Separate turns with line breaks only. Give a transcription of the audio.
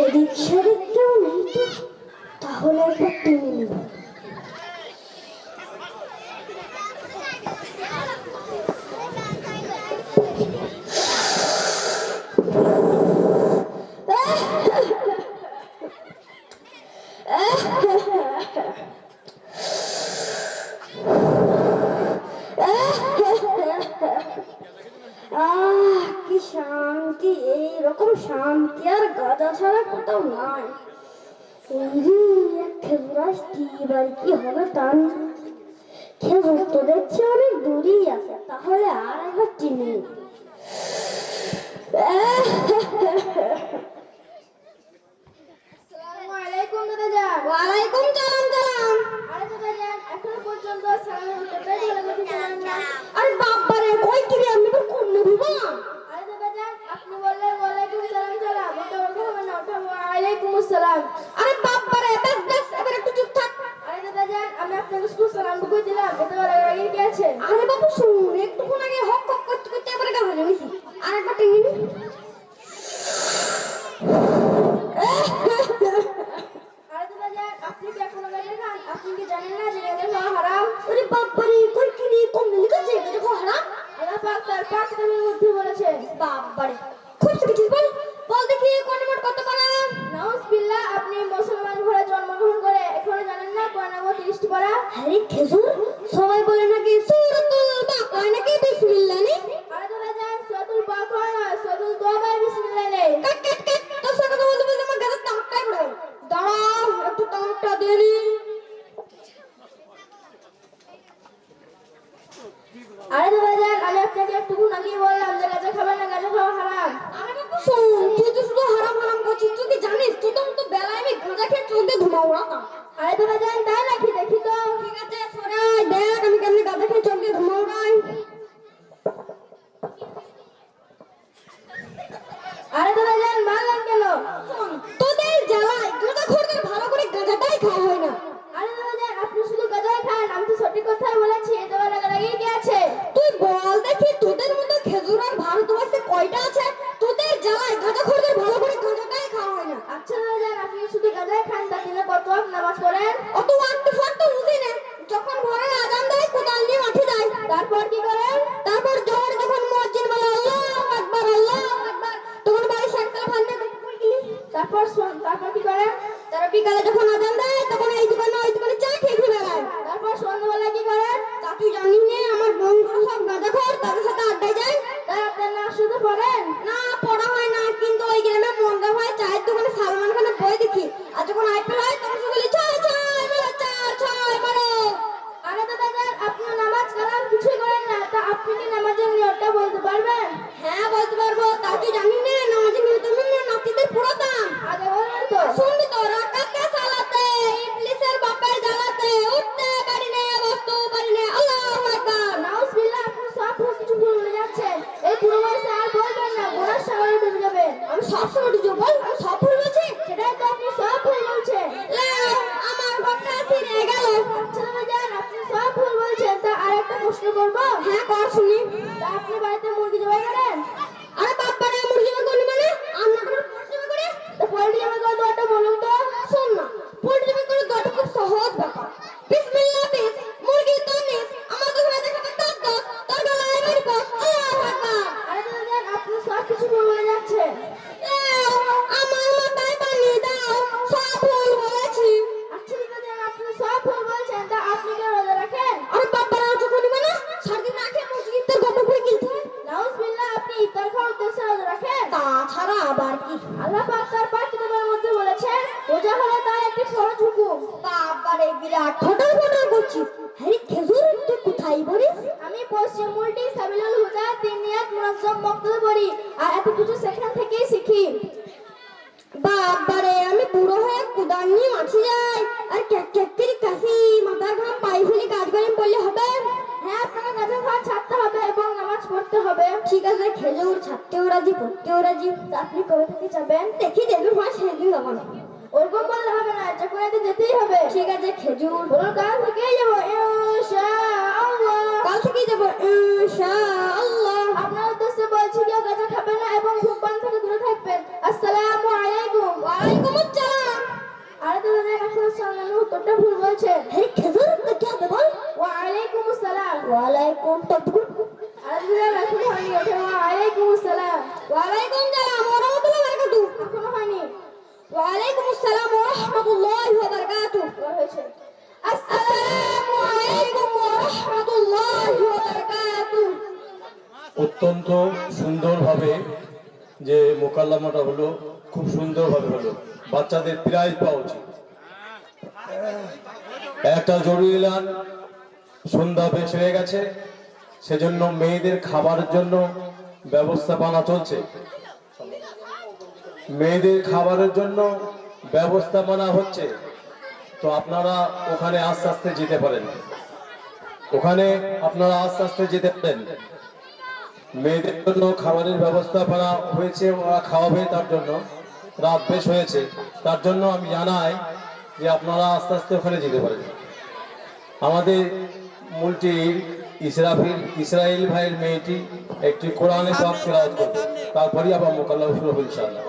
এদিক সেদিক কেউ নেই তো, তাহলে একবার টেনে নিব। কি শান্তি! এইরকম শান্তি আর গাঁজা ছাড়া কোথাও নাই। খেজুর আসতি, এবার কি হবে তার খেজুর তো দেখছি অনেক দূরেই আছে, তাহলে আর একবার চিনি। ওয়ালাইকুম সালাম। আরে বাবারে, কই কি রে, আমি তো কোন নবী বা? আরে বাবারে, বেশ বেশ, এবার একটু চুপ থাক। আরে বাবু শুন, একটুক্ষণ আগে হক হক করতে করতে এবারে গাধা জমেছি। আরেকবার টেনে নি। বাবারে, খুব শিখেছিস, বল বল দেখি, কোন নম্বর কত পারা?
আপনি মুসলমান ঘরে জন্মগ্রহণ করে এখনো জানেন না কোরআন নামক 30টি পারা?
আরে খেজুর, সবাই বলে নাকি সূরাতুল বাকারা নাকি বিসমিল্লাহ নেই।
আরে দাদা জান, সূরাতুল বাকারা না, সূরাতুল তওবা বিসমিল্লাহ নেই।
কাট কাট কাট, তোর সাথে কথা বলতে বলতে আমার গাছের টামটাই পড়ে গেল। দাঁড়া, একটু টামটা দিয়ে নি।
আরে দাদা জান, আমি আপনাকে একটুক্ষণ আগেই বললাম যে গাঁজা খাবেন না, গাঁজা খাওয়া হারাম।
আরে বাবু শোন, তুই তো শুধু হারাম হারাম করছিস, তুই কি জানিস তো বেলায় আমি গাঁজা খেয়ে চোখ দিয়ে ধোঁয়া উড়াতাম।
আরে দাদা জান, তাই নাকি? দেখি তো।
ঠিক আছে, সরাই দেখ আমি কেমনি গাঁজা খেয়ে চোখ দিয়ে ধোঁয়া উড়াই।
আরে দাদা জান, মারলেন কেন?
শোন, তোদের জ্বালায় গাঁজাখোরদের ভালো করে গাঁজাটাই খাওয়া হয় না।
আরে দাদা জান, আপনি শুধু গাঁজাই খান, আমি তো সঠিক কথাই বলেছি। এই দেওয়া লাগালাগি কি আছে?
তুই বল দেখি, তোদের মতো খেজুর আর ভারতবর্ষে কয়টা আছে? তোদের জ্বালায় গাঁজাখোরদের ভালো করে গাঁজাটাই খাওয়া হয় না।
আচ্ছা দাদা জান, আপনি শুধু গাঁজাই খান, তা দিনে কত ওয়াক্ত নামাজ পড়েন?
অত ওয়াক্ত ফাক্ত বুঝি না। যখন ভোরের আজান দেয় কোদাল নিয়ে মাঠে যায়।
তারপর কি করেন?
তারপর জোহর যখন মুয়াজ্জিন বলে আল্লাহু আকবার আল্লাহু আকবার, তখন বাড়ি সাততলা ভান্ডে পড়ে গেলি।
তারপর কি করেন?
তারা বিকালে যখন আজান দেয় তখন এই দোকানে ওই দোকানে চা খেয়ে ঘুরে বেড়ায়।
তারপর সন্ধ্যাবেলা কি করেন?
তা তুই জানিস না, আমার বন্ধুরা সব গাঁজাখোর, তাদের সাথে আড্ডায় যায়।
তাই আপনার নাচ শুধু পড়েন?
না, পড়া হয় না, কিন্তু ওই গ্রামে মন্দা হয় চায়ের দোকানে সালমান খানের বই দেখি। আর যখন আইপিএল হয় তখন সে বলি ছয় ছয় মারো, চার ছয় মারো।
আরে দাদা জান, আপনি নামাজ কালাম কিছুই করেন না, তা আপনি কি নামাজের নিয়তটা বলতে পারবেন?
হ্যাঁ বলতে পারবো। তা তুই জানিস না, নামাজের নিয়ত নাতিদের পুরাতাম।
আগে বলবেন তো।
শুনবি তো, রাকাতে সালাতে ইবলিসের বাপের জ্বালাতে উঠতে পারি না, বসতে পারি না, আল্লাহু আকবার।
নাউজুবিল্লাহ, আপনি সব কিছু ভুল বলে যাচ্ছেন। এই পুরো বয়সে আর বলবেন না, গোনার সাগরে ডুবে যাবেন।
আমি সব সময় ডুবে, বল আমি সব ভুল বলছি?
সেটাই তো, আপনি সব ভুল বলছেন।
আমার কথা ফিরে গেল।
আচ্ছা দাদা জান, আপনি সব ভুল বলছেন, তা আরেকটা প্রশ্ন করবো?
হ্যাঁ কর শুনি।
তা আপনি বাড়িতে মুরগি জবাই করেন?
আরে বাপ্পারে, মুরগি জবাই করি মানে? আমরা তো পোল্ট্রি জবাই করি।
তা পোল্ট্রি জবাই করার দোয়াটা বলুন তো।
শোন না, পোল্ট্রি জবাই করার দোয়াটা খুব সহজ ব্যাপার। বিসমিল্লাহ বিস, মুরগি তনিস, আমাদের ঘরে দেখাবে দাঁত দাঁত, তোর গলায় মারি পাস, আল্লাহু আকবার।
আরে দাদা জান, আপনি সব কিছু ভুল বলে যাচ্ছেন।
আমার মাথায় পানি দাও, সব ভুল বলেছি।
আচ্ছা দাদা জান, আপনি সব ভুল বলছেন, তা আপনি কি রোজা রাখেন?
আরে বাপ্পারা, রোজা করি মানে? সারাদিন না খেয়ে মসজিদে গোবর করে কিনতে হয়।
নাউজুবিল্লাহ, আপনি ইফতার খাওয়ার উদ্দেশ্যে রোজা রাখেন?
তাছাড়া আবার কি?
আল্লাহ পাক তার পাক কিতাবের মধ্যে বলেছেন, রোজা হলো তার একটি ফরজ হুকুম।
বাবারে, বিরাট ফটল ফটল করছিস। হ্যাঁ খেজুর, তুই কোথায় পড়িস?
আমি পশ্চিম মুলটি সাবিলুল হুদা তিনিয়াত মুনাজ্জম মক্তবে পড়ি, আর এত কিছু সেখান থেকেই শিখি।
বাবারে, আমি বুড়ো হয়ে কুদাল নিয়ে মাঠে যাই, আর ক্যাক ক্যাক করে কাশি, মাথার ঘাম পাই ফেলে কাজ করে বললে হবে?
হ্যাঁ, আপনাকে গাঁজা খাওয়া ছাড়তে হবে এবং নামাজ পড়তে হবে।
ঠিক আছে, খেজুর ছাড়তেও রাজি, পড়তেও রাজি।
তা আপনি কবে থেকে যাবেন?
দেখি যেদিন হয় সেদিন যাবো না।
ওরকম বললে হবে না, যে কোনো একদিন যেতেই হবে।
ঠিক আছে খেজুর,
বলুন, কাল থেকেই যাবো ইনশাআল্লাহ।
কাল থেকেই যাবো ইনশাআল্লাহ।
আপনার উদ্দেশ্যে বলছি, কেউ গাঁজা খাবেন না এবং ধূমপান থেকে দূরে থাকবেন। আসসালামু আলাইকুম।
ওয়ালাইকুম সালাম ওয়া রাহমাতুল্লাহি ওয়া বারাকাতুহু।
এখনো হয়নি।
ওয়ালাইকুম আসসালাম ওয়া রাহমাতুল্লাহি ওয়া বারাকাতুহু।
এবার হয়েছে।
আসসালামু আলাইকুম ওয়া রাহমাতুল্লাহি ওয়া বারাকাতুহু।
অত্যন্ত সুন্দরভাবে যে মোকাল্লামাটা হলো, খুব সুন্দরভাবে হলো। বাচ্চাদের প্রাইজ পাওয়া উচিত। একটা জরুরি এলান, সন্ধ্যা বেশ হয়ে গেছে, সেজন্য মেয়েদের খাবারের জন্য ব্যবস্থাপনা চলছে। মেয়েদের খাবারের জন্য ব্যবস্থাপনা হচ্ছে, তো আপনারা ওখানে আস্তে আস্তে যেতে পারেন। ওখানে আপনারা আস্তে আস্তে যেতে পারেন। মেয়েদের জন্য খাবারের ব্যবস্থাপনা হয়েছে, ওরা খাওয়াবে, তার জন্য রাত বেশ হয়েছে, তার জন্য আমি জানাই যে আপনারা আস্তে আস্তে ওখানে যেতে পারেন। আমাদের মূলটির ইসরাইল ভাইয়ের মেয়েটি একটি কোরআনে পাক তেলাওয়াত করবে, তারপরেই আবার মোকাল্লা শুরু হবে ইনশাআল্লাহ।